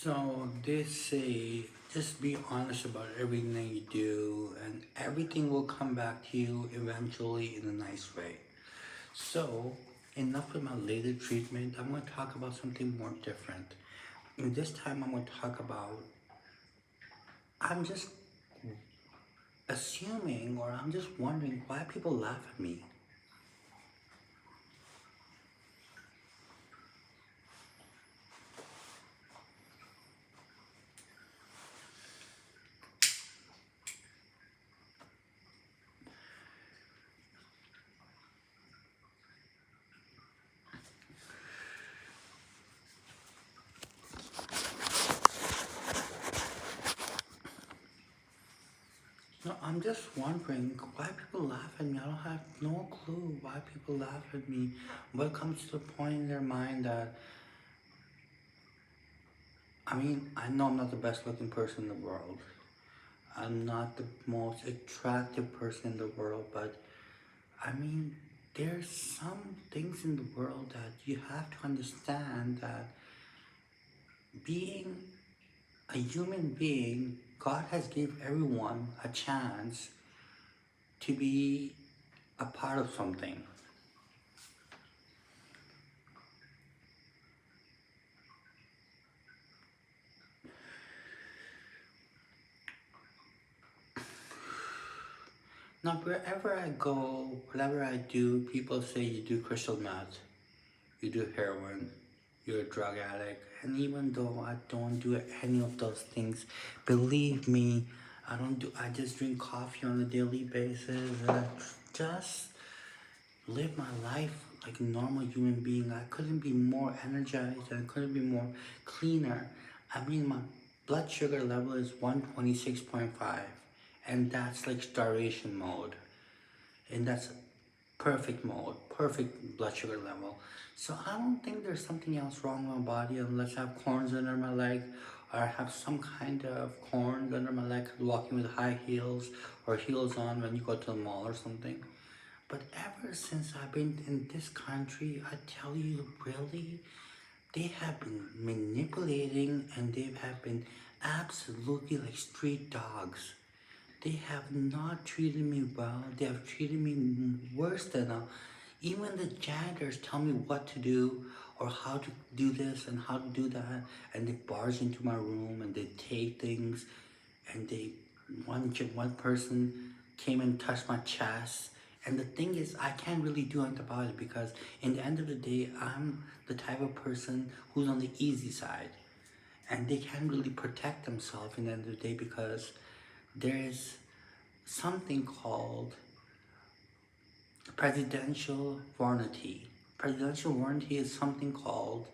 So they say just be honest about everything that you do, and everything will come back to you eventually in a nice way. So, enough with my laser treatment. I'm going to talk about something more different. And this time, I'm going to talk about I'm just assuming or I'm just wondering why people laugh at me. No, I'm just wondering why people laugh at me. I don't have no clue why people laugh at me. What comes to the point in their mind that I know I'm not the best looking person in the world. I'm not the most attractive person in the world, but I mean, there's some things in the world that you have to understand that being a human being, God has gave everyone a chance to be a part of something. Now, wherever I go, whatever I do, people say you do crystal meth, you do heroin, you're a drug addict. And even though I don't do any of those things, believe me, I just drink coffee on a daily basis. And I just live my life like a normal human being. I couldn't be more energized and I couldn't be more cleaner. My blood sugar level is 126.5, and that's like starvation mode, and that's perfect mode, perfect blood sugar level. So I don't think there's something else wrong with my body unless I have corns under my leg, or I have some kind of corns under my leg walking with high heels or heels on when you go to the mall or something. But ever since I've been in this country, I tell you, really, they have been manipulating and they have been absolutely like street dogs. They have not treated me well. They have treated me worse than even the janitors tell me what to do or how to do this and how to do that, and they barge into my room and they take things, and one person came and touched my chest. And the thing is, I can't really do anything about it because in the end of the day, I'm the type of person who's on the easy side, and they can't really protect themselves in the end of the day because there is something called presidential warranty. Presidential warranty is something called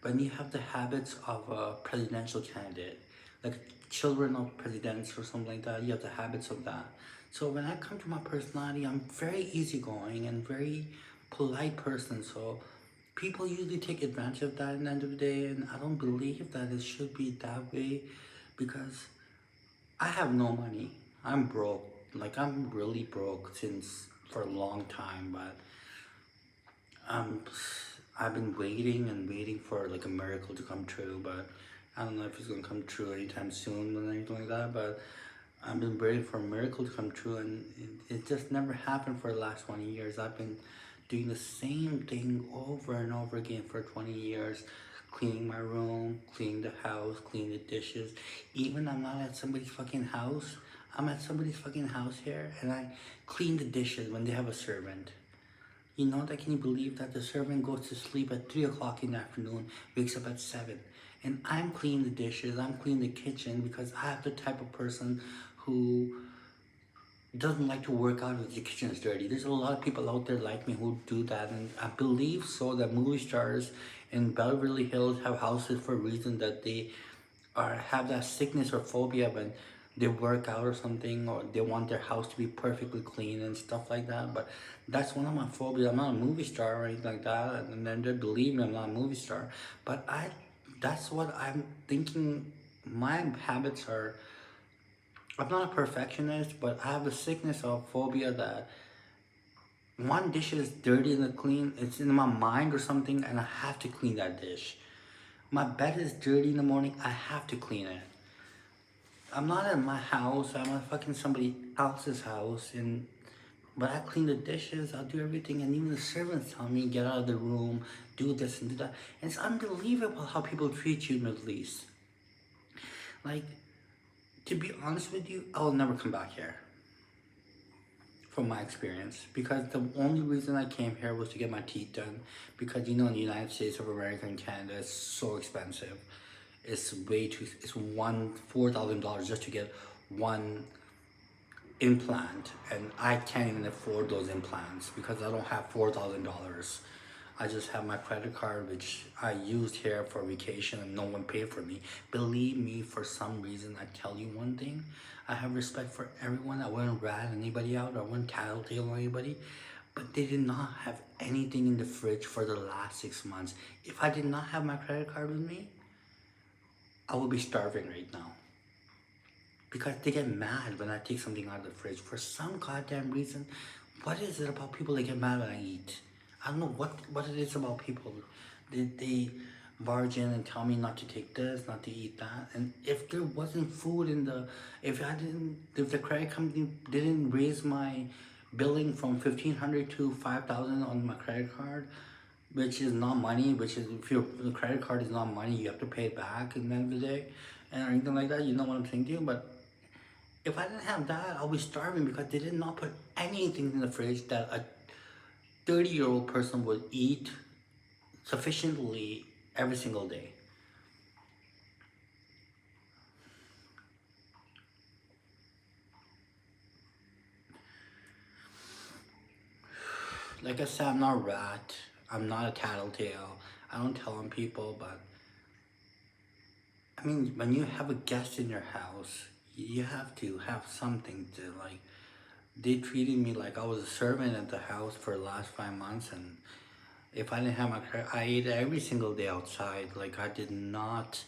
when you have the habits of a presidential candidate, like children of presidents or something like that, you have the habits of that. So when I come to my personality, I'm very easygoing and very polite person. So people usually take advantage of that in the end of the day, and I don't believe that it should be that way because I have no money. I'm broke. Like I'm really broke since for a long time, but um, I've been waiting and waiting for like a miracle to come true, but I don't know if it's gonna come true anytime soon or anything like that. But I've been waiting for a miracle to come true, and it just never happened for the last 20 years. I've been doing the same thing over and over again for 20 years, cleaning my room, cleaning the house, cleaning the dishes. Even I'm not at somebody's fucking house. I'm at somebody's fucking house here, and I clean the dishes when they have a servant. You know that, can you believe that the servant goes to sleep at 3 o'clock in the afternoon, wakes up at 7, and I'm cleaning the dishes, I'm cleaning the kitchen because I'm the type of person who doesn't like to work out if the kitchen is dirty. There's a lot of people out there like me who do that, and I believe so that movie stars in Beverly Hills have houses for a reason, that they are have that sickness or phobia when they work out or something, or they want their house to be perfectly clean and stuff like that. But that's one of my phobias. I'm not a movie star or anything like that, and then they believe me, I'm not a movie star. But that's what I'm thinking. My habits are, I'm not a perfectionist, but I have a sickness of phobia that one dish is dirty and clean, it's in my mind or something, and I have to clean that dish. My bed is dirty in the morning, I have to clean it. I'm not at my house, I'm at fucking somebody else's house, and but I clean the dishes, I'll do everything, and even the servants tell me, get out of the room, do this and do that. And it's unbelievable how people treat you in the Middle East. Like, to be honest with you, I will never come back here, from my experience. Because the only reason I came here was to get my teeth done. Because in the United States of America and Canada, it's so expensive. It's way too, it's $4,000 just to get one implant, and I can't even afford those implants because I don't have $4,000. I just have my credit card, which I used here for vacation, and no one paid for me. Believe me, for some reason, I tell you one thing, I have respect for everyone. I wouldn't rat anybody out, I wouldn't tattletale on anybody, but they did not have anything in the fridge for the last 6 months. If I did not have my credit card with me, I would be starving right now. Because they get mad when I take something out of the fridge. For some goddamn reason, what is it about people that get mad when I eat? I don't know what it is about people. They barge in and tell me not to take this, not to eat that. And if there wasn't food in the, if the credit company didn't raise my billing from 1,500 to 5,000 on my credit card, which is not money, which is, if your the credit card is not money, you have to pay it back at the end of the day, and anything like that, you know what I'm saying to you. But if I didn't have that, I'll be starving because they did not put anything in the fridge that a 30-year-old person would eat sufficiently every single day. Like I said, I'm not a rat. I'm not a tattletale. I don't tell on people, but I mean, when you have a guest in your house, you have to have something to like. They treated me like I was a servant at the house for the last 5 months, and if I didn't have my credit, I ate every single day outside. Like I did not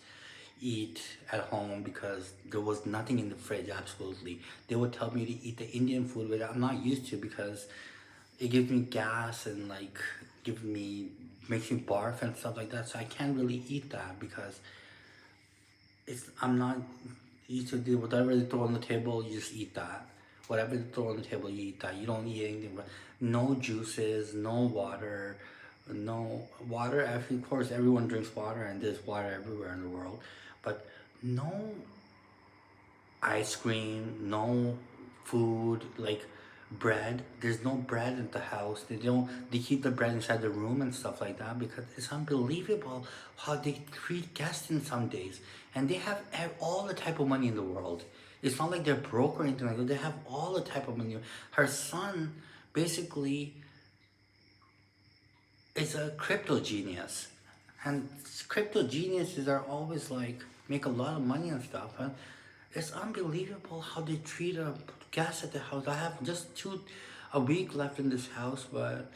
eat at home because there was nothing in the fridge. Absolutely, they would tell me to eat the Indian food, which I'm not used to because it gives me gas and like gives me makes me barf and stuff like that. So I can't really eat that because I'm not used to do whatever they throw on the table. You just eat that. Whatever they throw on the table, you eat that. You don't eat anything but no juices, no water, no water. Actually, of course, everyone drinks water, and there's water everywhere in the world, but no ice cream, no food like bread. There's no bread at the house. They keep the bread inside the room and stuff like that because it's unbelievable how they treat guests in some days. And they have all the type of money in the world. It's not like they're broke or anything like that. They have all the type of money. Her son basically is a crypto genius. And crypto geniuses are always like make a lot of money and stuff. And it's unbelievable how they treat a guest at the house. I have just a week left in this house, but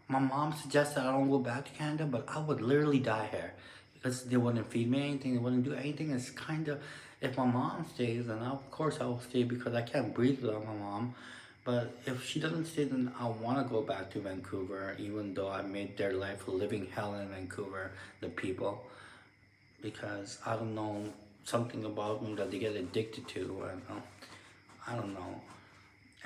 my mom suggested I don't go back to Canada, but I would literally die here because they wouldn't feed me anything, they wouldn't do anything. It's kind of, if my mom stays, then of course I will stay because I can't breathe without my mom. But if she doesn't stay, then I want to go back to Vancouver, even though I made their life a living hell in Vancouver, the people, because I don't know, something about me that they get addicted to. I don't know.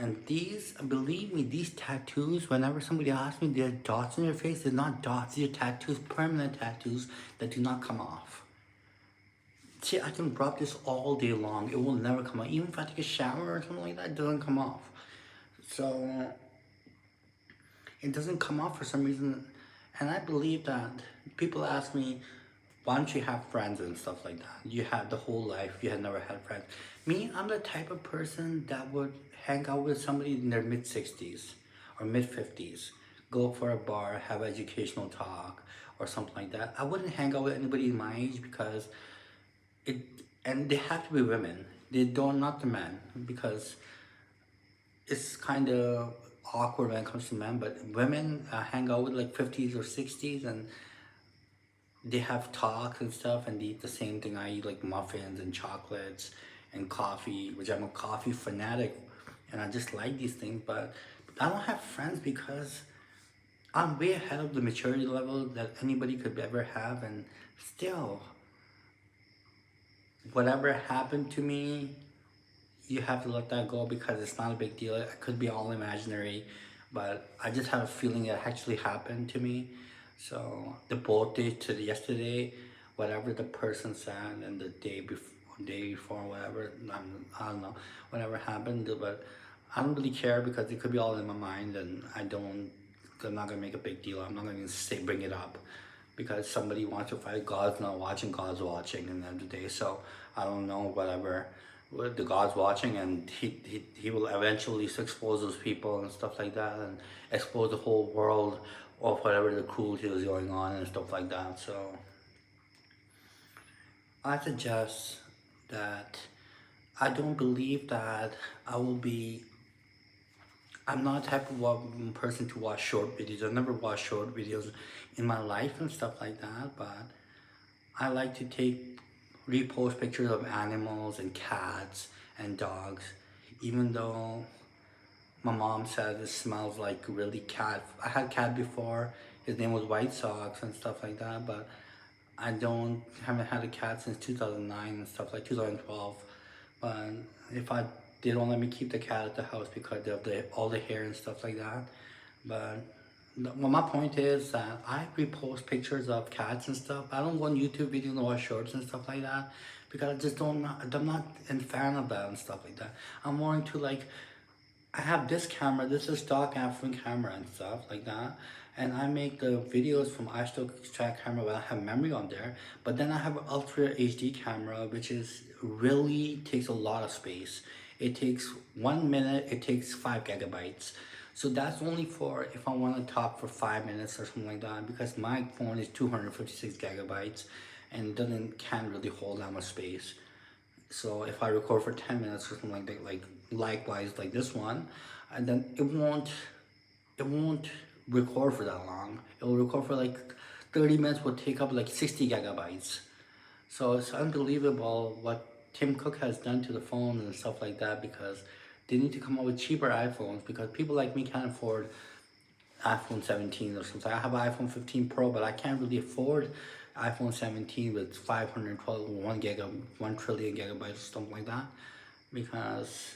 And these, believe me, these tattoos, whenever somebody asks me, there are dots in their face. They're not dots, they're tattoos, permanent tattoos that do not come off. See, I can rub this all day long. It will never come off. Even if I take a shower or something like that, it doesn't come off. So, it doesn't come off for some reason. And I believe that people ask me, why don't you have friends and stuff like that? You had the whole life, you had never had friends. Me, I'm the type of person that would hang out with somebody in their mid 60s or mid 50s, go for a bar, have educational talk or something like that. I wouldn't hang out with anybody my age because it, and they have to be women. They don't, not the men, because it's kind of awkward when it comes to men, but women hang out with like 50s or 60s, and they have talks and stuff, and they eat the same thing I eat, like muffins and chocolates and coffee, which I'm a coffee fanatic, and I just like these things. But I don't have friends because I'm way ahead of the maturity level that anybody could ever have, and still, whatever happened to me, you have to let that go because it's not a big deal. It could be all imaginary, but I just have a feeling it actually happened to me. So the both day to the yesterday, whatever the person said, and the day before, whatever, I don't know, whatever happened, but I don't really care because it could be all in my mind, and I'm not gonna make a big deal. I'm not gonna say bring it up because somebody wants to fight. God's not watching, God's watching in the end of the day. So I don't know, whatever. The God's watching, and he will eventually expose those people and stuff like that, and expose the whole world of whatever the cruelty is going on and stuff like that. So I suggest that I don't believe that I will be. I'm not the type of person to watch short videos. I never watched short videos in my life and stuff like that, but I like to repost pictures of animals and cats and dogs, even though my mom said it smells like really cat. I had cat before. His name was White Sox and stuff like that, but haven't had a cat since 2009 and stuff like 2012. But if I they don't let me keep the cat at the house because of all the hair and stuff like that. But well, my point is that I repost pictures of cats and stuff. I don't go on YouTube videos and watch shorts and stuff like that because I just don't. I'm not a fan of that and stuff like that. I'm more into like I have this camera. This is stock African camera and stuff like that. And I make the videos from iStock camera where I have memory on there. But then I have an Ultra HD camera, which is really takes a lot of space. It takes 1 minute. It takes 5 GB. So that's only for if I want to talk for 5 minutes or something like that. Because my phone is 256 GB, and it doesn't can't really hold that much space. So if I record for 10 minutes or something like that, like likewise like this one, and then it won't record for that long. It will record for like 30 minutes, will take up like 60 GB. So it's unbelievable what Tim Cook has done to the phone and stuff like that, because they need to come up with cheaper iPhones because people like me can't afford iPhone 17 or something. I have an iPhone 15 Pro, but I can't really afford iPhone 17 with 512, 1 trillion gigabytes or something like that, because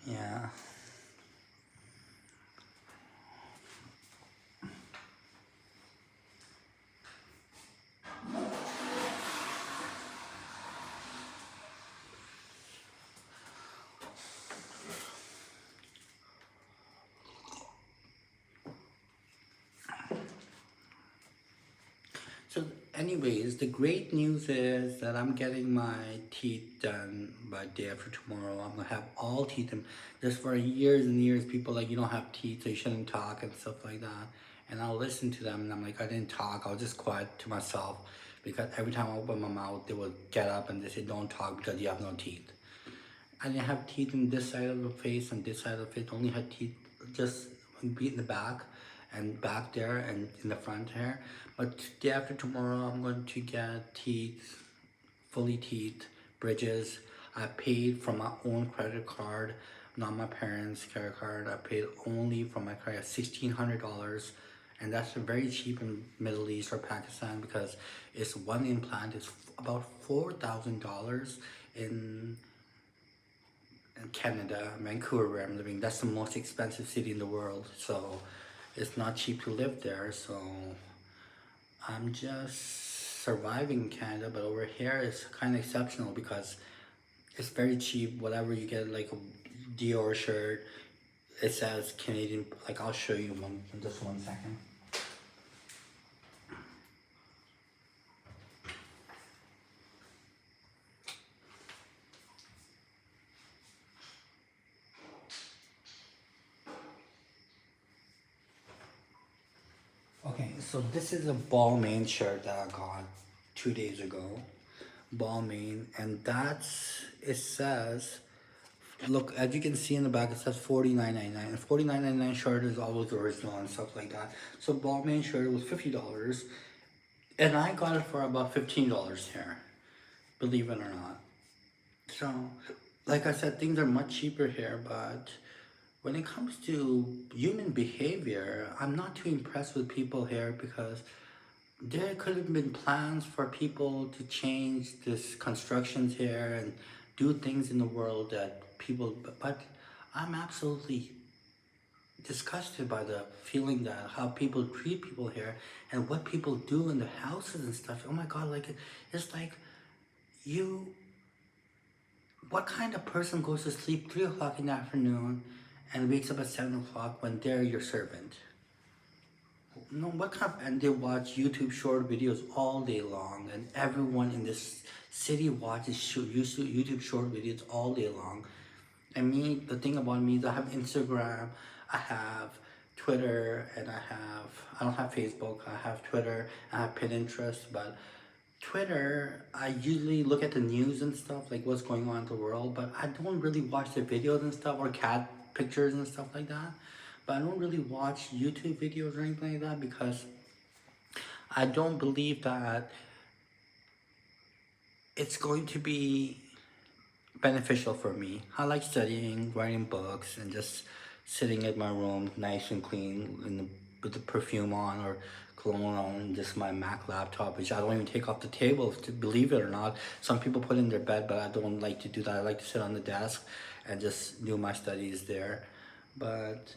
yeah. So, anyways, the great news is that I'm getting my teeth done by day after tomorrow. I'm gonna have all teeth. And just for years and years, people like, you don't have teeth, so you shouldn't talk and stuff like that. And I'll listen to them, and I'm like, I didn't talk. I'll just quiet to myself because every time I open my mouth, they will get up and they say, "Don't talk because you have no teeth." I didn't have teeth in this side of the face and this side of the face. Only had teeth just be in the back and back there and in the front here. But day after tomorrow, I'm going to get teeth, fully teeth, bridges. I paid from my own credit card, not my parents' credit card. I paid only from my credit $1,600, and that's very cheap in Middle East or Pakistan because it's one implant is about $4,000 in Canada, Vancouver, where I'm living. That's the most expensive city in the world, so it's not cheap to live there. So I'm just surviving in Canada, but over here it's kind of exceptional because it's very cheap. Whatever you get, like a Dior shirt, it says Canadian. Like I'll show you one, just 1 second. Okay, so this is a Balmain shirt that I got 2 days ago. Balmain, and it says, look, as you can see in the back, it says $49.99. And $49.99 shirt is always original and stuff like that. So Balmain shirt was $50, and I got it for about $15 here, believe it or not. So, like I said, things are much cheaper here, but When it comes to human behavior, I'm not too impressed with people here because there could have been plans for people to change this constructions here and do things in the world that people, but I'm absolutely disgusted by the feeling that how people treat people here and what people do in the houses and stuff. Oh my God, like it's like you, what kind of person goes to sleep 3 o'clock in the afternoon and wakes up at 7 o'clock when they're your servant? No, what kind of, and they watch YouTube short videos all day long, and everyone in this city watches YouTube short videos all day long. And me, the thing about me is I have Instagram, I have Twitter, and I don't have Facebook, I have Twitter, I have Pinterest, but Twitter, I usually look at the news and stuff, like what's going on in the world, but I don't really watch the videos and stuff or cat pictures and stuff like that. But I don't really watch YouTube videos or anything like that because I don't believe that it's going to be beneficial for me. I like studying, writing books, and just sitting in my room, nice and clean, with the perfume on or cologne on, and just my Mac laptop, which I don't even take off the table, to believe it or not. Some people put in their bed, but I don't like to do that. I like to sit on the desk and just do my studies there. But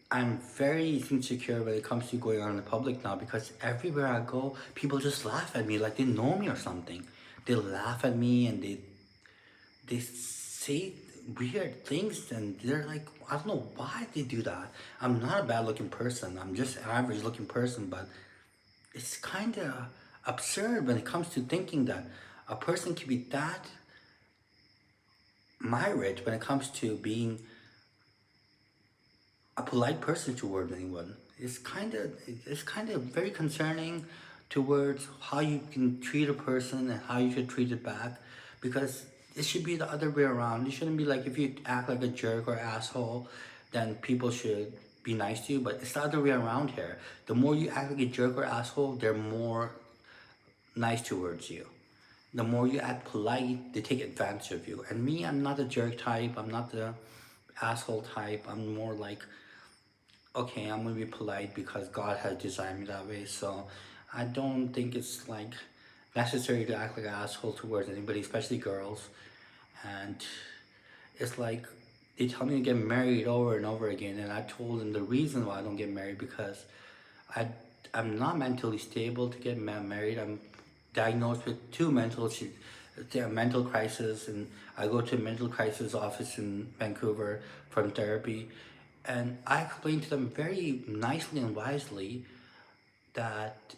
I'm very insecure when it comes to going out in the public now because everywhere I go, people just laugh at me like they know me or something. They laugh at me and they say weird things and they're like, I don't know why they do that. I'm not a bad looking person. I'm just an average looking person, but it's kind of absurd when it comes to thinking that a person can be that myriad when it comes to being a polite person toward anyone. It's kind of very concerning towards how you can treat a person and how you should treat it back, because it should be the other way around. It shouldn't be like if you act like a jerk or asshole, then people should be nice to you. But it's the other way around here. The more you act like a jerk or asshole, they're more nice towards you. The more you act polite, they take advantage of you. And me, I'm not the jerk type. I'm not the asshole type. I'm more like, okay, I'm gonna be polite because God has designed me that way. So I don't think it's like necessary to act like an asshole towards anybody, especially girls. And it's like they tell me to get married over and over again, and I told them the reason why I don't get married because I I'm not mentally stable to get married. I'm diagnosed with two mental crisis, and I go to a mental crisis office in Vancouver from therapy, and I explained to them very nicely and wisely that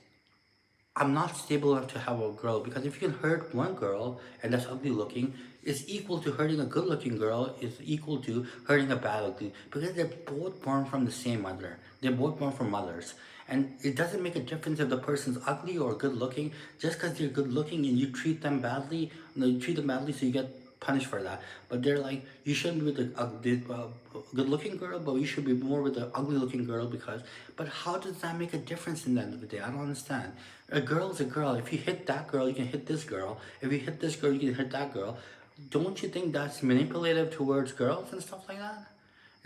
I'm not stable enough to have a girl, because if you can hurt one girl and that's ugly looking, it's equal to hurting a good looking girl, is equal to hurting a bad ugly, because they're both born from the same mother. They're both born from mothers. And it doesn't make a difference if the person's ugly or good looking. Just because they're good looking and you treat them badly, no, you treat them badly so you get punished for that. But they're like, you shouldn't be with the good looking girl, but you should be more with the ugly looking girl because. But how does that make a difference in the end of the day? I don't understand. A girl is a girl. If you hit that girl, you can hit this girl. If you hit this girl, you can hit that girl. Don't you think that's manipulative towards girls and stuff like that?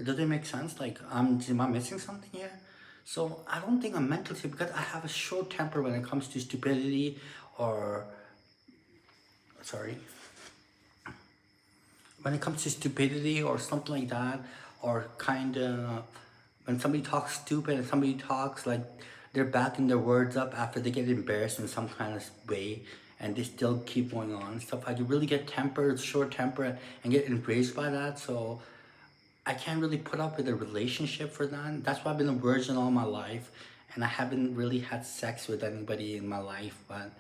Does it make sense? Like, am I missing something here? So I don't think I'm mentally stable because I have a short temper when it comes to stupidity or, sorry, when it comes to stupidity or something like that, or kind of when somebody talks stupid and somebody talks like they're backing their words up after they get embarrassed in some kind of way and they still keep going on and stuff. I can really get tempered, short temper, and get embraced by that. So I can't really put up with a relationship for that. That's why I've been a virgin all my life, and I haven't really had sex with anybody in my life. But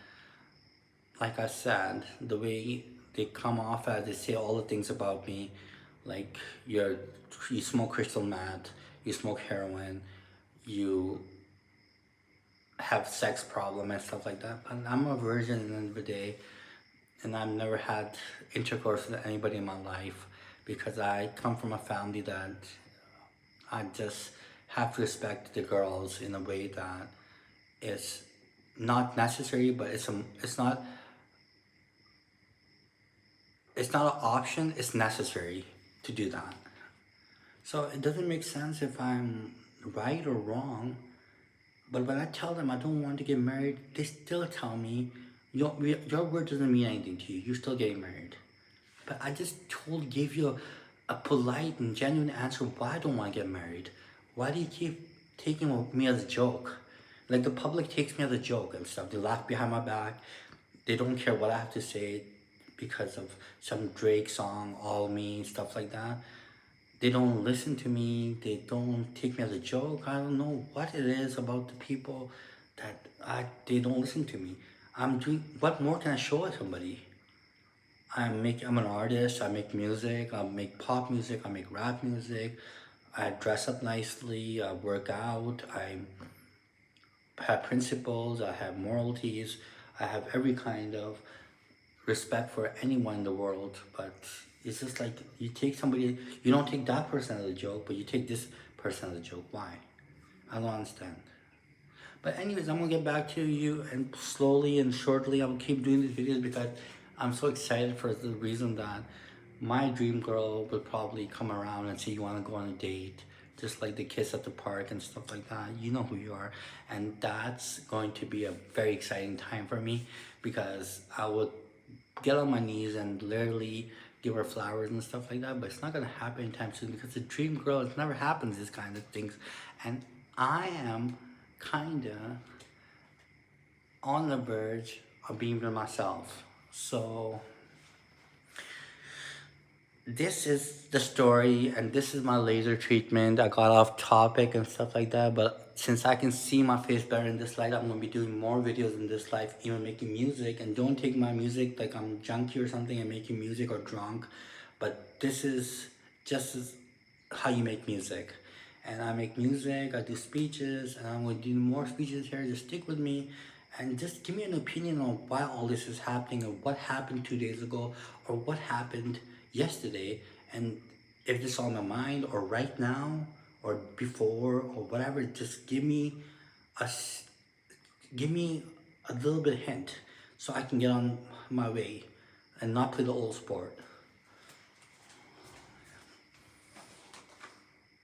like I said, the way they come off as they say all the things about me, like you smoke crystal meth, you smoke heroin, you have sex problem and stuff like that. But I'm a virgin at the end of the day, and I've never had intercourse with anybody in my life because I come from a family that I just have to respect the girls in a way that is not necessary, but it's not an option. It's necessary to do that. So it doesn't make sense if I'm right or wrong. But when I tell them I don't want to get married, they still tell me, your word doesn't mean anything to you. You're still getting married. But I just gave you a polite and genuine answer why I don't want to get married. Why do you keep taking me as a joke? Like the public takes me as a joke and stuff. They laugh behind my back. They don't care what I have to say because of some Drake song, All Me, stuff like that. They don't listen to me. They don't take me as a joke. I don't know what it is about the people that they don't listen to me. I'm doing, what more can I show somebody? I'm an artist. I make music. I make pop music. I make rap music. I dress up nicely. I work out. I have principles. I have moralities. I have every kind of respect for anyone in the world. But it's just like you take somebody. You don't take that person as a joke, but you take this person as a joke. Why? I don't understand. But anyways, I'm gonna get back to you and slowly and shortly I will keep doing these videos because I'm so excited for the reason that my dream girl will probably come around and say you wanna go on a date, just like the kiss at the park and stuff like that. You know who you are. And that's going to be a very exciting time for me because I would get on my knees and literally give her flowers and stuff like that, but it's not gonna happen anytime soon because the dream girl, it never happens, these kind of things. And I am kinda on the verge of being with myself. So this is the story and this is my laser treatment. I got off topic and stuff like that, but since I can see my face better in this light, I'm gonna be doing more videos in this life, even making music. And don't take my music like I'm junky or something and making music or drunk, but this is just how you make music. And I make music, I do speeches, and I'm gonna do more speeches here. Just stick with me and just give me an opinion on why all this is happening, or what happened 2 days ago, or what happened yesterday, and if this is on my mind, or right now, or before, or whatever. Just a give me a little bit hint so I can get on my way and not play the old sport.